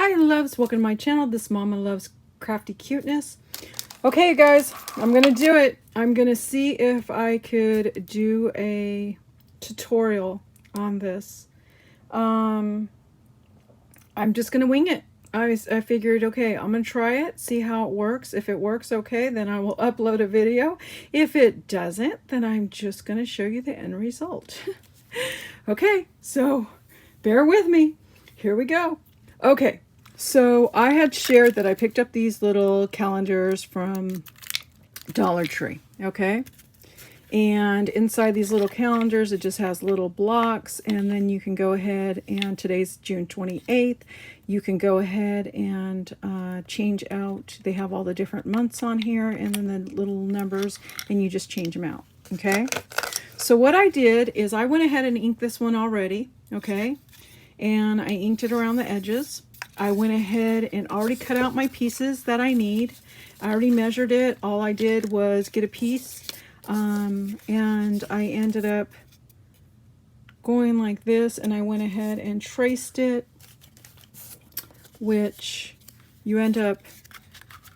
Hi loves, welcome to my channel. This Mama Loves Crafty Cuteness. Okay guys, I'm gonna do it. I'm gonna see if I could do a tutorial on this. I'm just gonna wing it. I figured, okay, I'm gonna try it, see how it works. If it works okay, then I will upload a video. If it doesn't, then I'm just gonna show you the end result. Okay, so bear with me. Here we go. Okay, so I had shared that I picked up these little calendars from Dollar Tree, okay? And inside these little calendars, it just has little blocks, and then you can go ahead and, today's June 28th, you can go ahead and change out, they have all the different months on here, and then the little numbers, and you just change them out, okay? So what I did is I went ahead and inked this one already, okay? And I inked it around the edges. I went ahead and already cut out my pieces that I need. I already measured it. All I did was get a piece, and I ended up going like this, and I went ahead and traced it, which you end up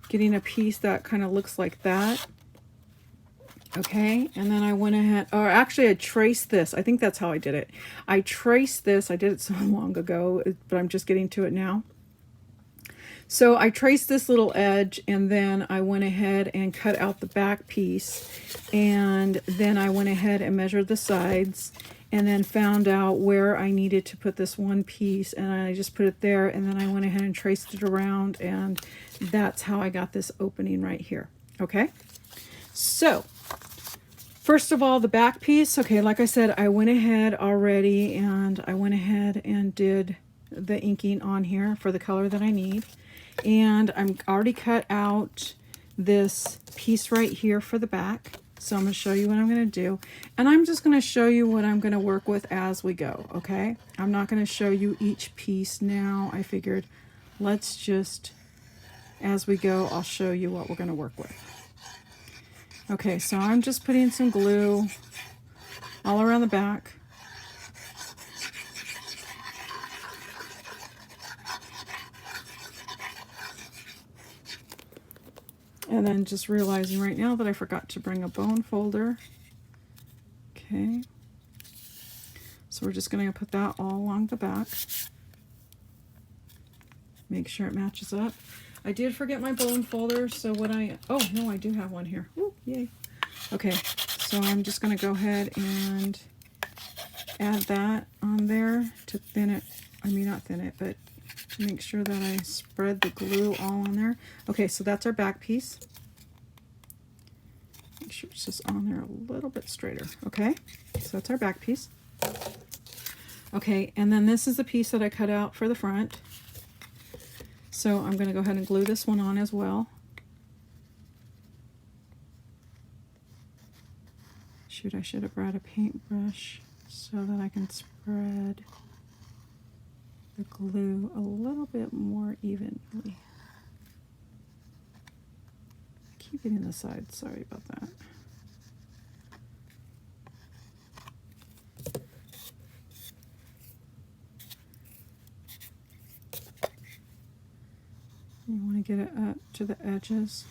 getting a piece that kind of looks like that. Okay, and then I went ahead, or actually I traced this. I think that's how I did it. I traced this. I did it so long ago, but I'm just getting to it now. So I traced this little edge, and then I went ahead and cut out the back piece, and then I went ahead and measured the sides, and then found out where I needed to put this one piece, and I just put it there, and then I went ahead and traced it around, and that's how I got this opening right here. Okay, so first of all, the back piece, okay, like I said, I went ahead already and I went ahead and did the inking on here for the color that I need. And I'm already cut out this piece right here for the back. So I'm going to show you what I'm going to do. And I'm just going to show you what I'm going to work with as we go, okay? I'm not going to show you each piece now. I figured let's just, as we go, I'll show you what we're going to work with. Okay, so I'm just putting some glue all around the back. And then just realizing right now that I forgot to bring a bone folder. Okay, so we're just going to put that all along the back. Make sure it matches up. I did forget my bone folder, so what oh no, I do have one here. Ooh, yay. Okay, so I'm just going to go ahead and add that on there to thin it. I mean, not thin it, but to make sure that I spread the glue all on there. Okay, so that's our back piece. Make sure it's just on there a little bit straighter. Okay, so that's our back piece. Okay, and then this is the piece that I cut out for the front. So I'm going to go ahead and glue this one on as well. Shoot, I should have brought a paintbrush so that I can spread the glue a little bit more evenly. Keep it in the side, sorry about that. You want to get it up to the edges.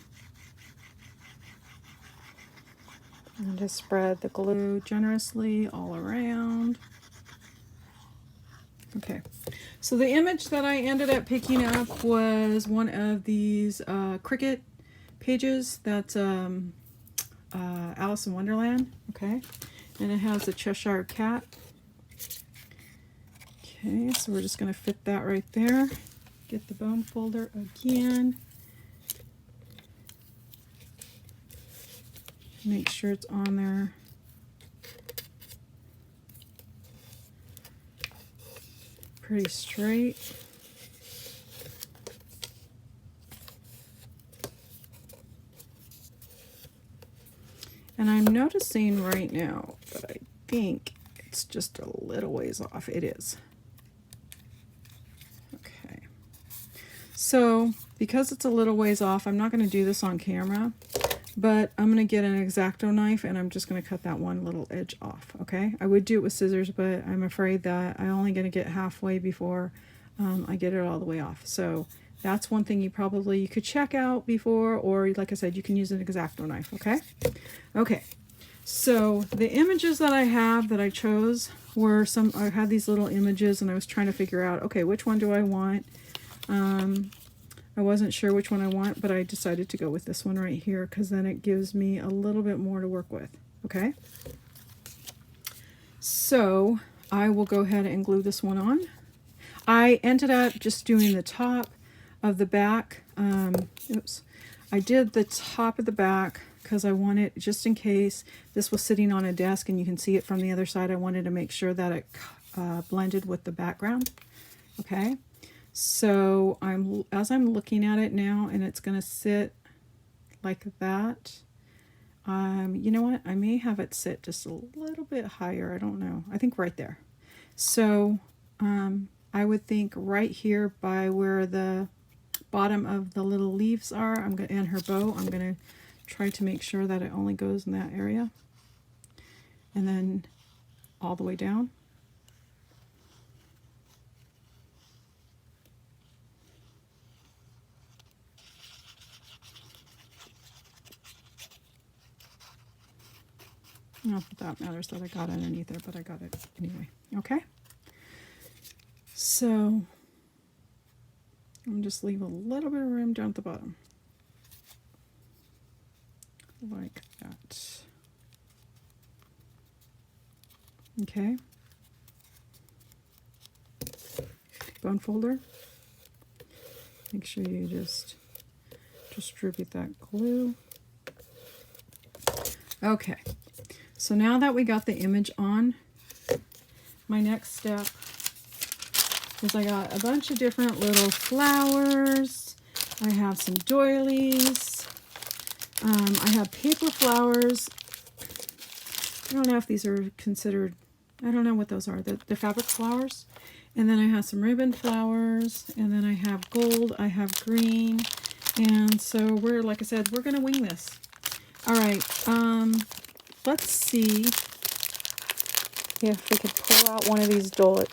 And just spread the glue generously all around. Okay, so the image that I ended up picking up was one of these Cricut pages. That's Alice in Wonderland, okay? And it has a Cheshire Cat. Okay, so we're just going to fit that right there. Get the bone folder again. Make sure it's on there. Pretty straight. And I'm noticing right now that I think it's just a little ways off. It is. Okay. So because it's a little ways off, I'm not going to do this on camera. But I'm going to get an X-Acto knife and I'm just going to cut that one little edge off, okay? I would do it with scissors, but I'm afraid that I'm only going to get halfway before I get it all the way off. So that's one thing you could check out before, or like I said, you can use an X-Acto knife, okay? Okay, so the images that I have that I chose were I had these little images and I was trying to figure out, okay, which one do I want? I wasn't sure which one I want, but I decided to go with this one right here because then it gives me a little bit more to work with, okay? So I will go ahead and glue this one on. I ended up just doing the top of the back. Oops. I did the top of the back because I wanted, just in case this was sitting on a desk and you can see it from the other side, I wanted to make sure that it blended with the background. Okay. So as I'm looking at it now, and it's going to sit like that. You know what? I may have it sit just a little bit higher. I don't know. I think right there. So I would think right here by where the bottom of the little leaves are, and her bow, I'm going to try to make sure that it only goes in that area. And then all the way down. Not that that matters that I got it underneath there, but I got it anyway. Okay. So I'm just leave a little bit of room down at the bottom. Like that. Okay. Bone folder. Make sure you just distribute that glue. Okay. So now that we got the image on, my next step is I got a bunch of different little flowers. I have some doilies. I have paper flowers. I don't know if these are considered, I don't know what those are, the fabric flowers. And then I have some ribbon flowers, and then I have gold, I have green. And so we're, like I said, we're gonna wing this. All right, let's see if we could pull out one of these doilies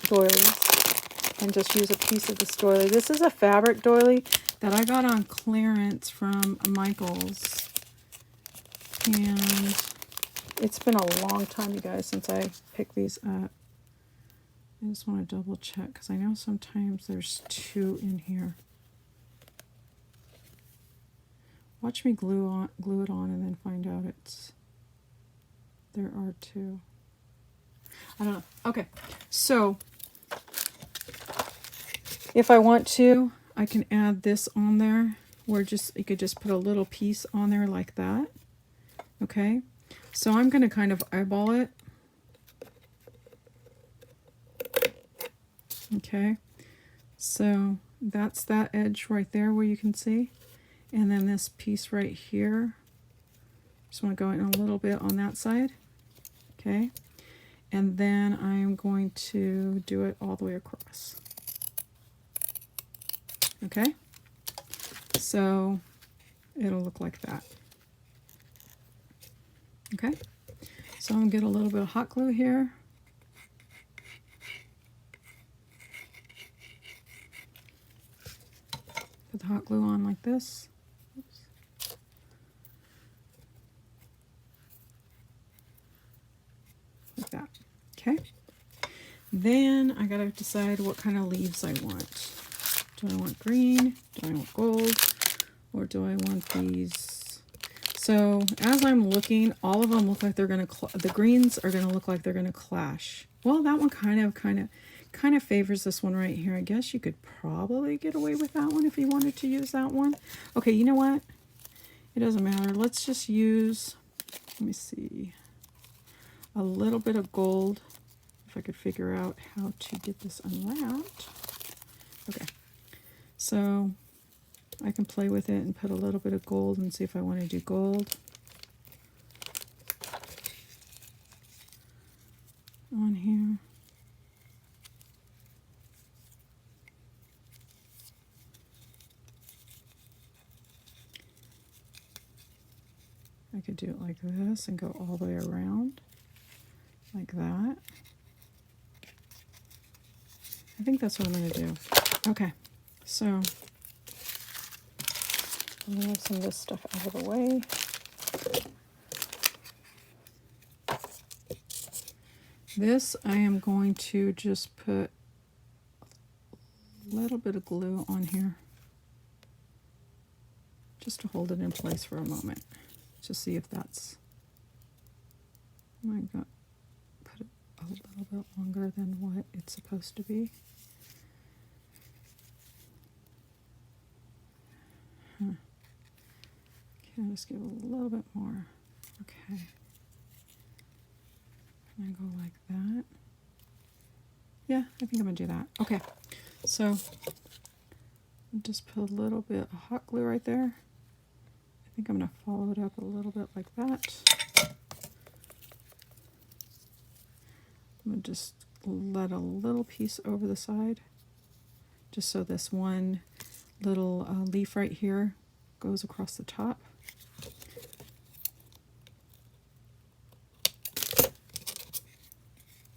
and just use a piece of this doily. This is a fabric doily that I got on clearance from Michael's. And it's been a long time, you guys, since I picked these up. I just want to double check because I know sometimes there's two in here. Watch me glue it on and then find out there are two. I don't know. Okay, so if I want to, I can add this on there, or you could just put a little piece on there like that. Okay, so I'm going to kind of eyeball it. Okay, so that's that edge right there where you can see. And then this piece right here, just want to go in a little bit on that side. Okay, and then I'm going to do it all the way across. Okay, so it'll look like that. Okay, so I'm going to get a little bit of hot glue here. Put the hot glue on like this. Oops. Like that. Okay. Then I gotta decide what kind of leaves I want. Do I want green? Do I want gold? Or do I want these? So as I'm looking, all of them look like they're gonna, the greens are gonna look like they're gonna clash. Well, that one kind of favors this one right here. I guess you could probably get away with that one if you wanted to use that one. Okay, you know what? It doesn't matter. Let's just use, let me see, a little bit of gold. If I could figure out how to get this unwrapped. Okay, so I can play with it and put a little bit of gold and see if I want to do gold on here. I could do it like this and go all the way around like that. I think that's what I'm going to do. Okay, so I'm gonna move some of this stuff out of the way. This I am going to just put a little bit of glue on here, just to hold it in place for a moment, to see if that's, oh my God, put it a little bit longer than what it's supposed to be. Okay, I'll just give it a little bit more. Okay. Can I go like that? Yeah, I think I'm gonna do that. Okay, so I'll just put a little bit of hot glue right there. I think I'm gonna follow it up a little bit like that. I'm gonna just let a little piece over the side, just so this one little leaf right here goes across the top.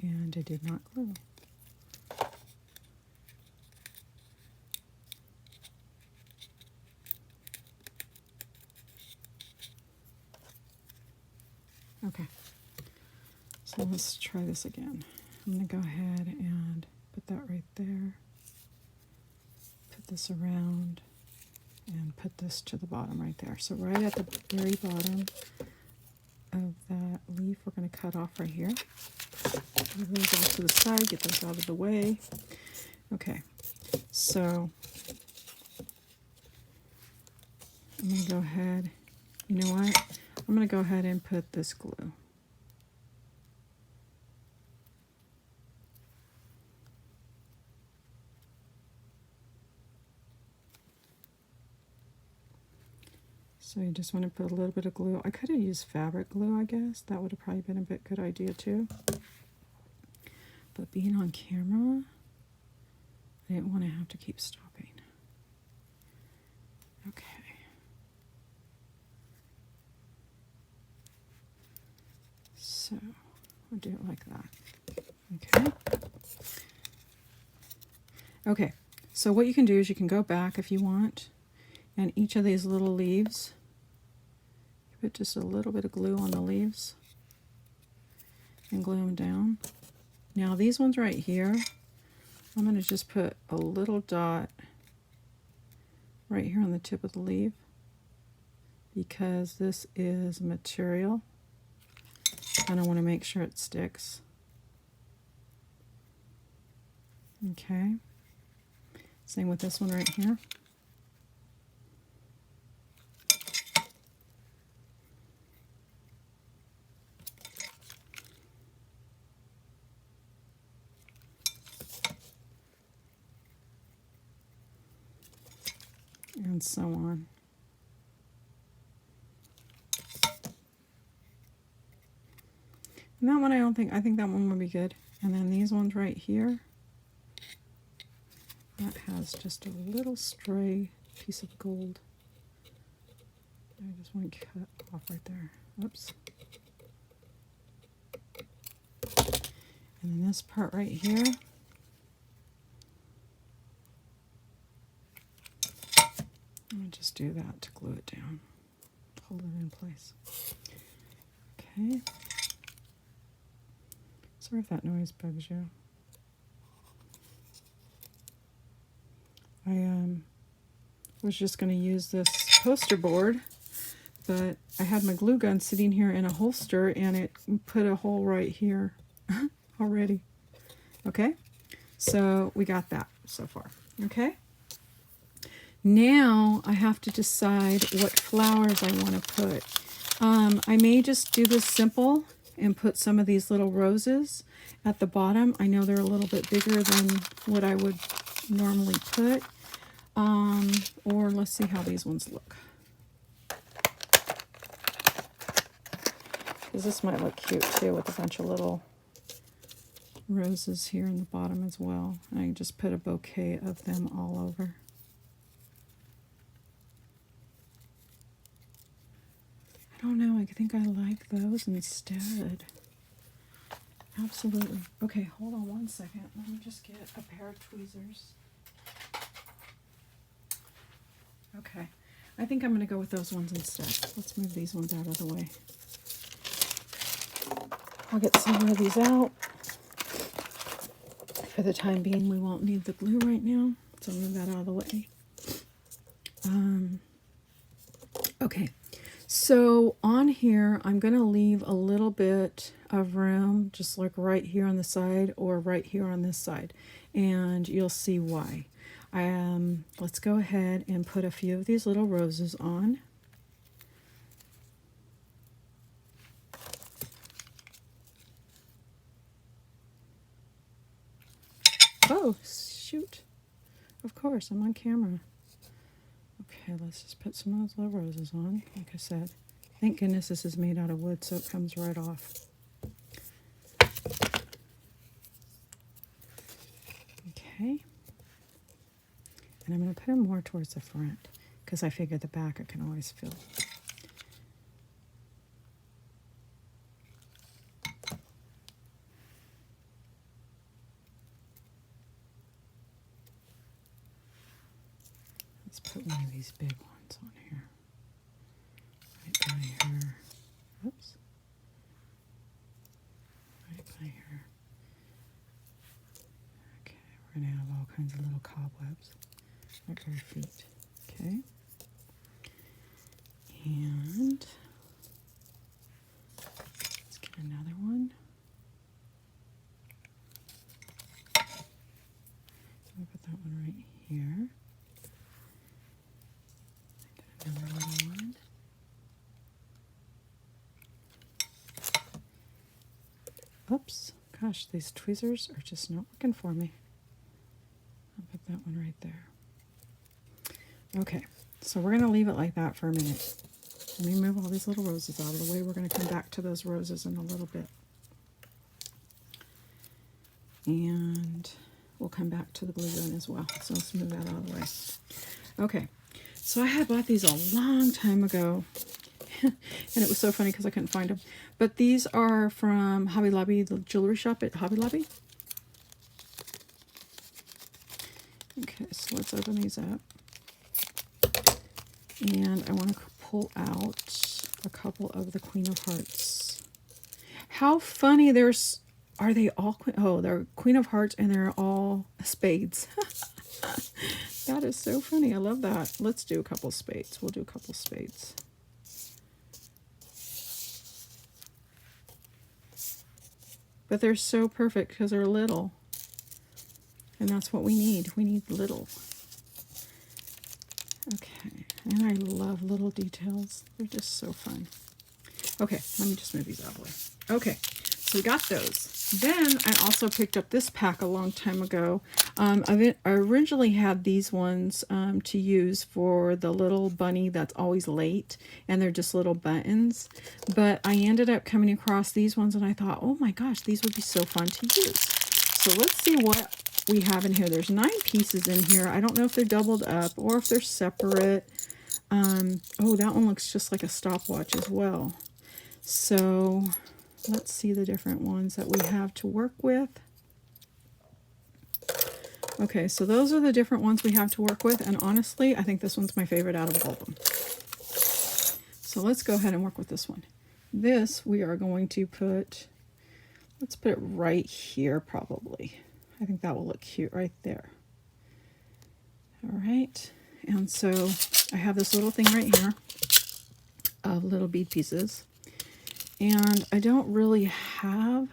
And I did not glue. Okay, so let's try this again. I'm going to go ahead and put that right there, put this around, and put this to the bottom right there. So right at the very bottom of that leaf, we're going to cut off right here. Move those off to the side, get those out of the way. Okay, so I'm going to go ahead, you know what? I'm going to go ahead and put this glue. So you just want to put a little bit of glue. I could have used fabric glue, I guess. That would have probably been a good idea too. But being on camera, I didn't want to have to keep stopping. Okay. So we'll do it like that. Okay. Okay. So what you can do is you can go back if you want, and each of these little leaves, put just a little bit of glue on the leaves and glue them down. Now these ones right here, I'm going to just put a little dot right here on the tip of the leaf, because this is material and I want to make sure it sticks. Okay, same with this one right here. And so on. And that one I think that one would be good. And then these ones right here, that has just a little stray piece of gold. I just want to cut off right there. Oops. And then this part right here, I'm going to just do that to glue it down, hold it in place. Okay. Sorry if that noise bugs you. I was just going to use this poster board, but I had my glue gun sitting here in a holster and it put a hole right here already. Okay, so we got that so far. Okay, now I have to decide what flowers I want to put. I may just do this simple and put some of these little roses at the bottom. I know they're a little bit bigger than what I would normally put. Or let's see how these ones look. Because this might look cute too with a bunch of little roses here in the bottom as well. I can just put a bouquet of them all over. I don't know, I think I like those instead. Absolutely. Okay, hold on one second. Let me just get a pair of tweezers. Okay, I think I'm going to go with those ones instead. Let's move these ones out of the way. I'll get some more of these out. For the time being, we won't need the glue right now, so I'll move that out of the way. Okay, so on here, I'm going to leave a little bit of room, just like right here on the side or right here on this side, and you'll see why. Let's go ahead and put a few of these little roses on. Oh, shoot. Of course, I'm on camera. Okay, let's just put some of those little roses on. Like I said, thank goodness this is made out of wood, so it comes right off. Okay. And I'm going to put them more towards the front, because I figure the back I can always fill. Let's put one of these big ones on here. Right by her. Oops. Right by her. Okay, we're going to have all kinds of little cobwebs at her feet. Okay. And let's get another one. I'll put that one right here. Another little one. Oops, gosh, these tweezers are just not working for me. I'll put that one right there. Okay, so we're going to leave it like that for a minute. Let me move all these little roses out of the way. We're going to come back to those roses in a little bit. And we'll come back to the blue one as well. So let's move that out of the way. Okay. So I had bought these a long time ago, and it was so funny because I couldn't find them. But these are from Hobby Lobby, the jewelry shop at Hobby Lobby. Okay, so let's open these up. And I want to pull out a couple of the Queen of Hearts. How funny, are they all, they're Queen of Hearts and they're all spades. That is so funny. I love that. Let's do a couple spades. We'll do a couple spades. But they're so perfect because they're little. And that's what we need. We need little. Okay. And I love little details. They're just so fun. Okay, let me just move these out of the way. Okay, so we got those. Then I also picked up this pack a long time ago. I originally had these ones to use for the little bunny that's always late, and they're just little buttons. But I ended up coming across these ones, and I thought, oh my gosh, these would be so fun to use. So let's see what we have in here. There's 9 pieces in here. I don't know if they're doubled up or if they're separate. Oh, that one looks just like a stopwatch as well. So let's see the different ones that we have to work with. Okay, so those are the different ones we have to work with, and honestly, I think this one's my favorite out of all of them. So let's go ahead and work with this one. This we are going to put, let's put it right here probably. I think that will look cute right there. All right, and so I have this little thing right here of little bead pieces. And I don't really have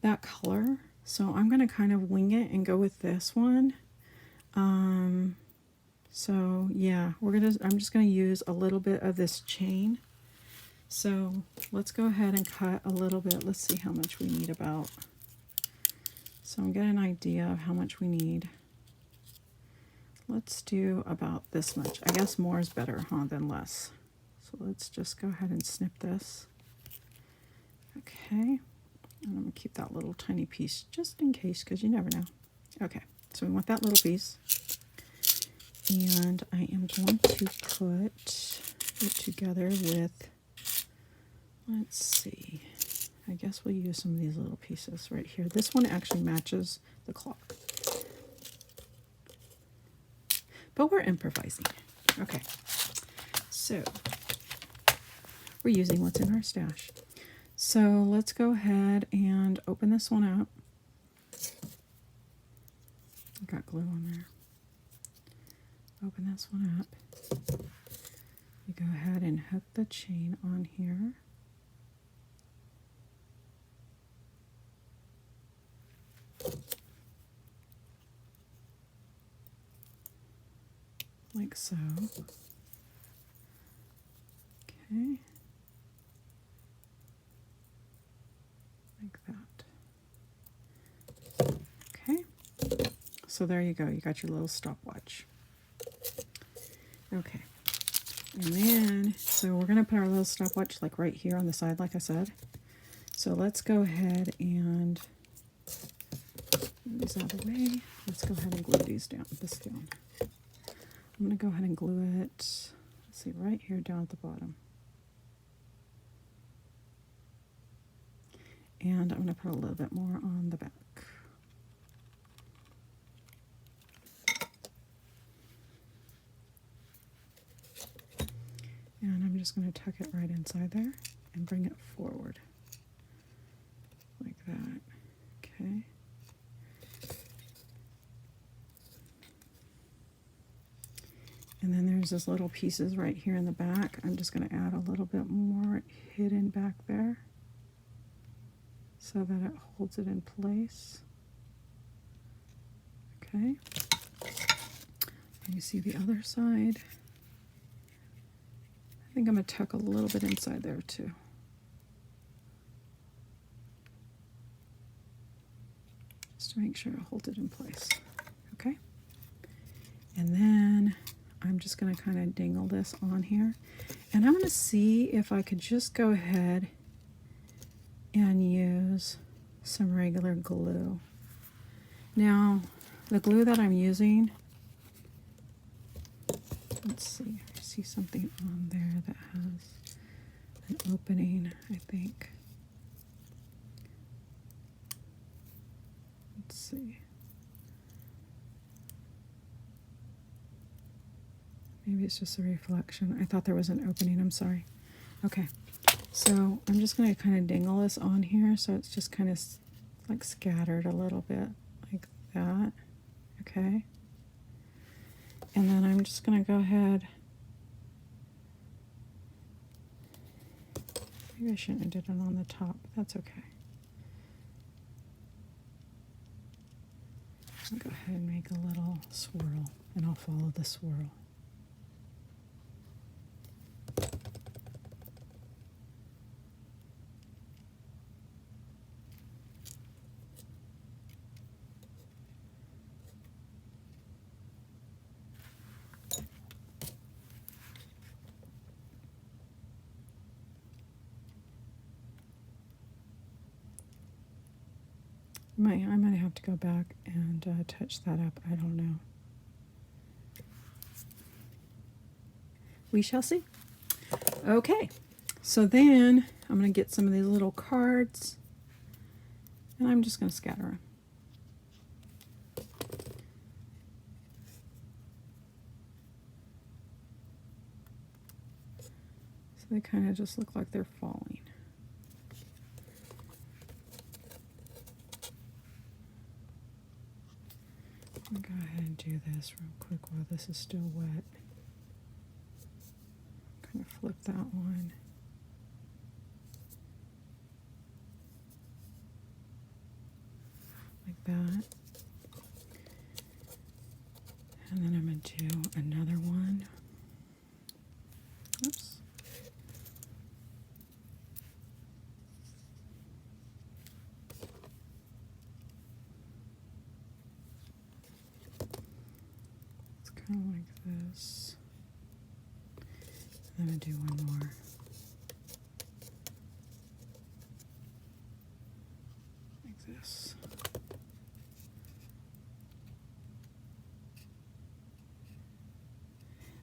that color, so I'm going to kind of wing it and go with this one. So yeah, I'm just going to use a little bit of this chain. So let's go ahead and cut a little bit. Let's see how much we need about. So I'm getting an idea of how much we need. Let's do about this much. I guess more is better, than less. So let's just go ahead and snip this. Okay, and I'm going to keep that little tiny piece just in case, because you never know. Okay, so we want that little piece. And I am going to put it together with, let's see, I guess we'll use some of these little pieces right here. This one actually matches the clock. But we're improvising. Okay, so we're using what's in our stash. So let's go ahead and open this one up. Got glue on there. Open this one up. You go ahead and hook the chain on here. Like so. Okay. Like that. Okay. So there you go. You got your little stopwatch. Okay. And then, so we're going to put our little stopwatch like right here on the side, like I said. So let's go ahead and move these out of the way. Let's go ahead and glue this down. I'm going to go ahead and glue it, let's see, right here down at the bottom. And I'm going to put a little bit more on the back. And I'm just going to tuck it right inside there and bring it forward. Like that. Okay. And then there's this little pieces right here in the back. I'm just going to add a little bit more hidden back there so that it holds it in place. Okay. And you see the other side. I think I'm going to tuck a little bit inside there too. Just to make sure it holds it in place. Okay. And then I'm just going to kind of dangle this on here. And I'm going to see if I could just go ahead and use some regular glue. Now, the glue that I'm using, let's see, I see something on there that has an opening, I think. Let's see. Maybe it's just a reflection. I thought there was an opening, I'm sorry. Okay, so I'm just going to kind of dangle this on here so it's just kind of like scattered a little bit like that. Okay. And then I'm just going to go ahead. Maybe I shouldn't have did it on the top. That's okay. I'll go ahead and make a little swirl, and I'll follow the swirl. I might have to go back and touch that up. I don't know. We shall see. Okay, so then I'm going to get some of these little cards, and I'm just going to scatter them. So they kind of just look like they're falling. I'll go ahead and do this real quick while this is still wet. Kind of flip that one. Like that. And then I'm going to do another one. Oops. Kind of like this. I'm going to do one more. Like this.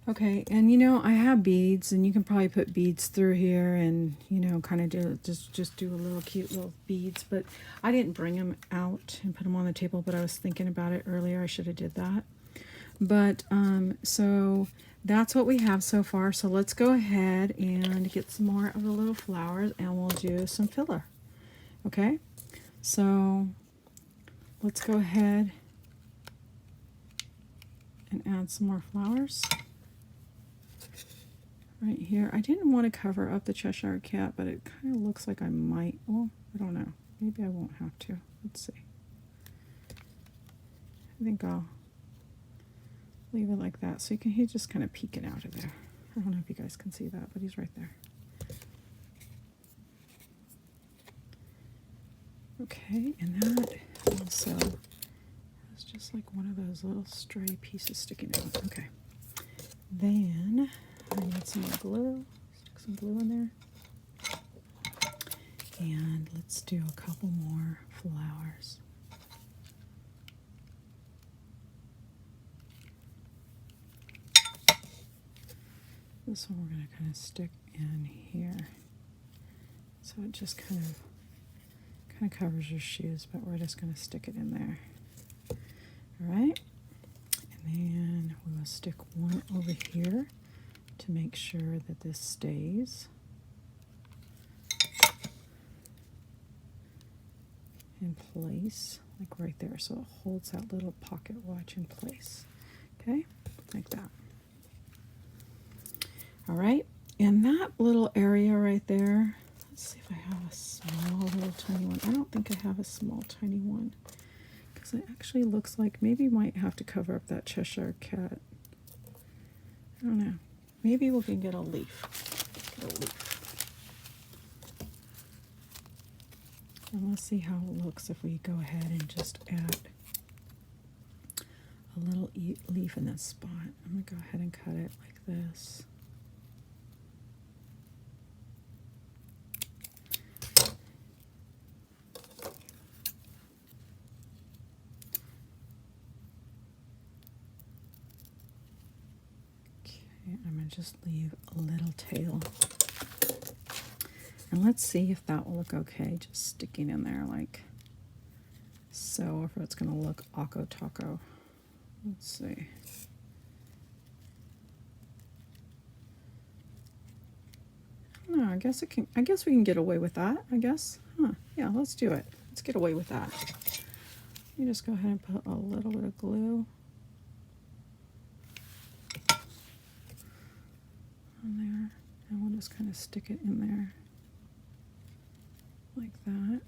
Okay, and you know, I have beads, and you can probably put beads through here and, you know, kind of do just do a little cute little beads, but I didn't bring them out and put them on the table, but I was thinking about it earlier. I should have did that. But so that's what we have so far. So let's go ahead and get some more of the little flowers and we'll do some filler. Okay, so let's go ahead and add some more flowers right here. I didn't want to cover up the Cheshire Cat, but it kind of looks like I might. Well, I don't know. Maybe I won't have to. Let's see. I think I'll leave it like that. So you can, he's just kind of peeking out of there. I don't know if you guys can see that, but he's right there. Okay, and that also is just like one of those little stray pieces sticking out. Okay. Then I need some more glue. Stick some glue in there. And let's do a couple more flowers. This one we're going to kind of stick in here. So it just kind of covers your shoes, but we're just going to stick it in there. All right. And then we'll stick one over here to make sure that this stays in place, like right there, so it holds that little pocket watch in place. Okay, like that. All right, in that little area right there, let's see if I have a small little tiny one. I don't think I have a small tiny one because it actually looks like maybe you might have to cover up that Cheshire Cat. I don't know. Maybe we can get a leaf. Get a leaf. And let's see how it looks if we go ahead and just add a little leaf in this spot. I'm going to go ahead and cut it like this. Okay, I'm going to just leave a little tail. And let's see if that will look okay, just sticking in there like so, or if it's going to look Akko Taco. Let's see. No, I guess it can. I guess we can get away with that. I guess. Huh? Yeah, let's do it. Let's get away with that. You just go ahead and put a little bit of glue on there, and we'll just kind of stick it in there. Like that.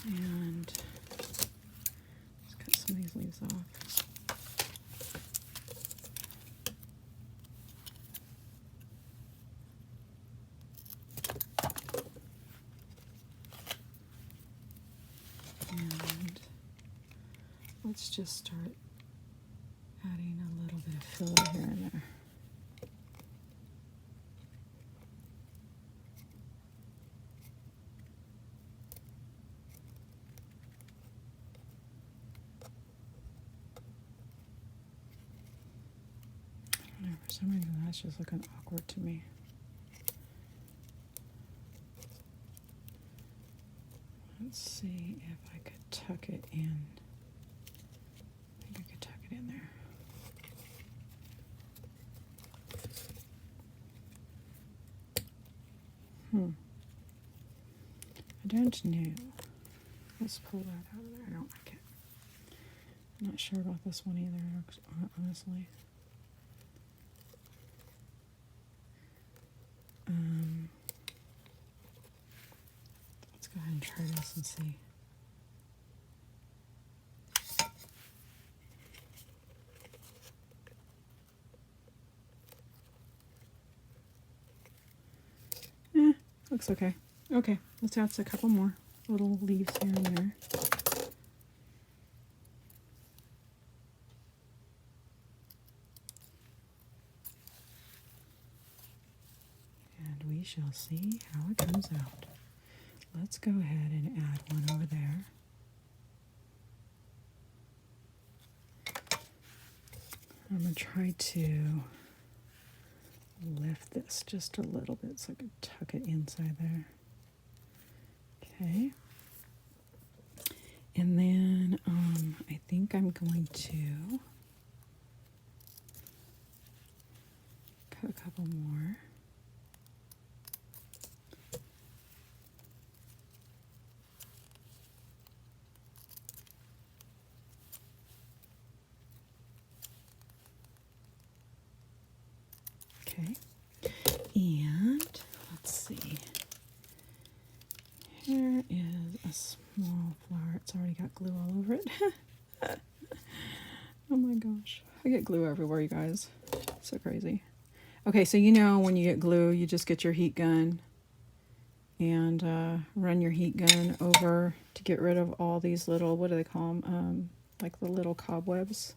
And let's cut some of these leaves off. And let's just start adding a little bit of filler here and there. For some reason, that's just looking awkward to me. Let's see if I could tuck it in. I think I could tuck it in there. I don't know. Let's pull that out of there. I don't like it. I'm not sure about this one either, honestly. Let's go ahead and try this and see. Looks okay. Okay, let's add a couple more little leaves here and there. And we shall see how it comes out. Let's go ahead and add one over there. I'm going to try to lift this just a little bit so I can tuck it inside there. Okay. And then I think I'm going to couple more. Okay, and let's see. Here is a small flower. It's already got glue all over it. Oh my gosh. I get glue everywhere, you guys. So crazy. Okay, so you know when you get glue, you just get your heat gun and run your heat gun over to get rid of all these little, what do they call them? Like the little cobwebs.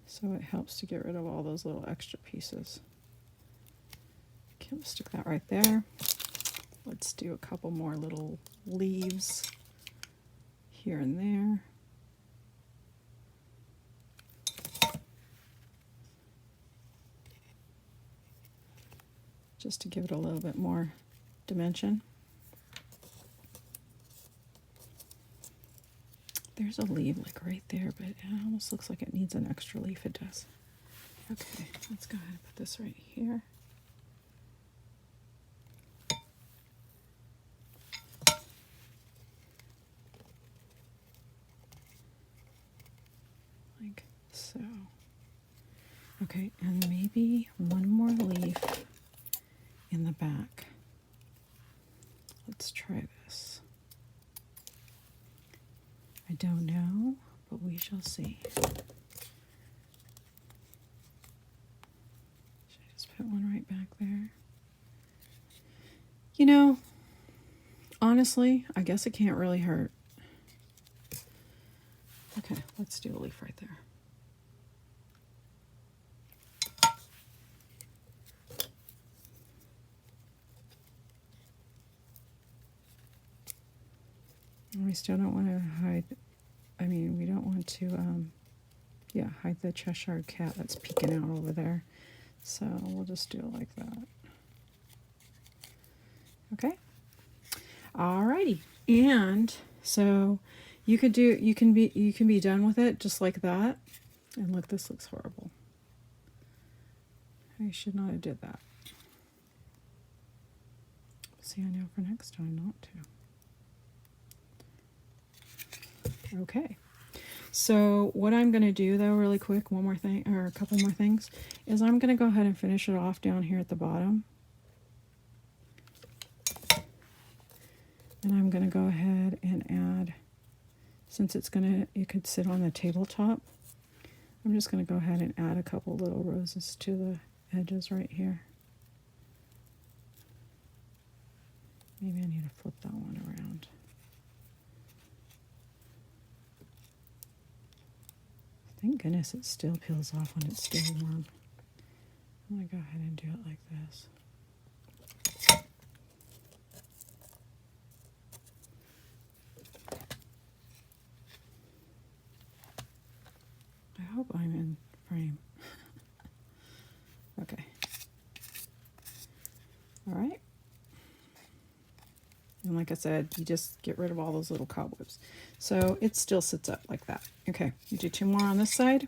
So it helps to get rid of all those little extra pieces. Okay, we'll stick that right there. Let's do a couple more little leaves here and there. Just to give it a little bit more dimension. There's a leaf like right there, but it almost looks like it needs an extra leaf. It does. Okay, let's go ahead and put this right here. Like so. Okay, and maybe one more leaf in the back. Let's try this. I don't know, but we shall see. Should I just put one right back there? You know, honestly, I guess it can't really hurt. Okay, let's do a leaf right there. We still don't want to hide, I mean, we don't want to, yeah, hide the Cheshire cat that's peeking out over there. So we'll just do it like that. Okay. Alrighty. And so you can be done with it just like that. And look, this looks horrible. I should not have did that. See, I know for next time not to. Okay, so what I'm going to do though really quick, one more thing or a couple more things, is I'm going to go ahead and finish it off down here at the bottom. And I'm going to go ahead and add, since it could sit on the tabletop, I'm just going to go ahead and add a couple little roses to the edges right here. Maybe I need to flip that one around. Thank goodness it still peels off when it's still warm. I'm going to go ahead and do it like this. I hope I'm in frame. Okay. All right. And like I said, you just get rid of all those little cobwebs. So it still sits up like that. Okay, you do two more on this side.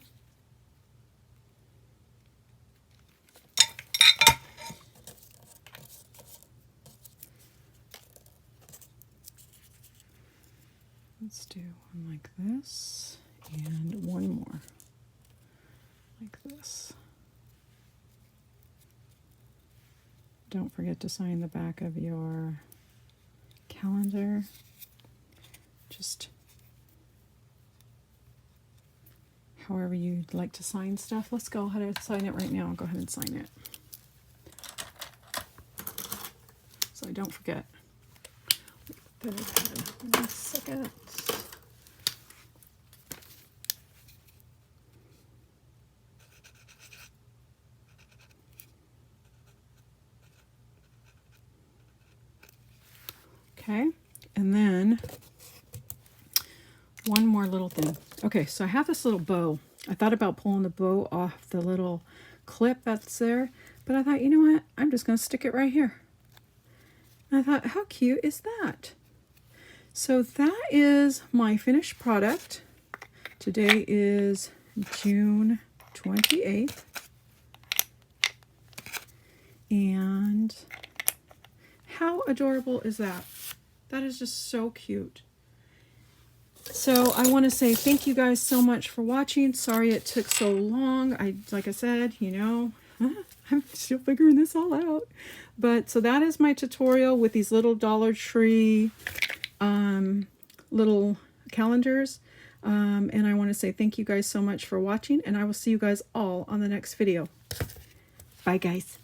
Let's do one like this and one more like this. Don't forget to sign the back of your calendar. Just however you'd like to sign stuff. Let's go ahead and sign it right now. I'll go ahead and sign it so I don't forget. Put it in a second. Okay, and then one more little thing. Okay, so I have this little bow. I thought about pulling the bow off the little clip that's there, but I thought, you know what? I'm just going to stick it right here. And I thought, how cute is that? So that is my finished product. Today is June 28th. And how adorable is that? That is just so cute. So I want to say thank you guys so much for watching. Sorry it took so long. Like I said, you know, I'm still figuring this all out. But so that is my tutorial with these little Dollar Tree little calendars. And I want to say thank you guys so much for watching, and I will see you guys all on the next video. Bye guys.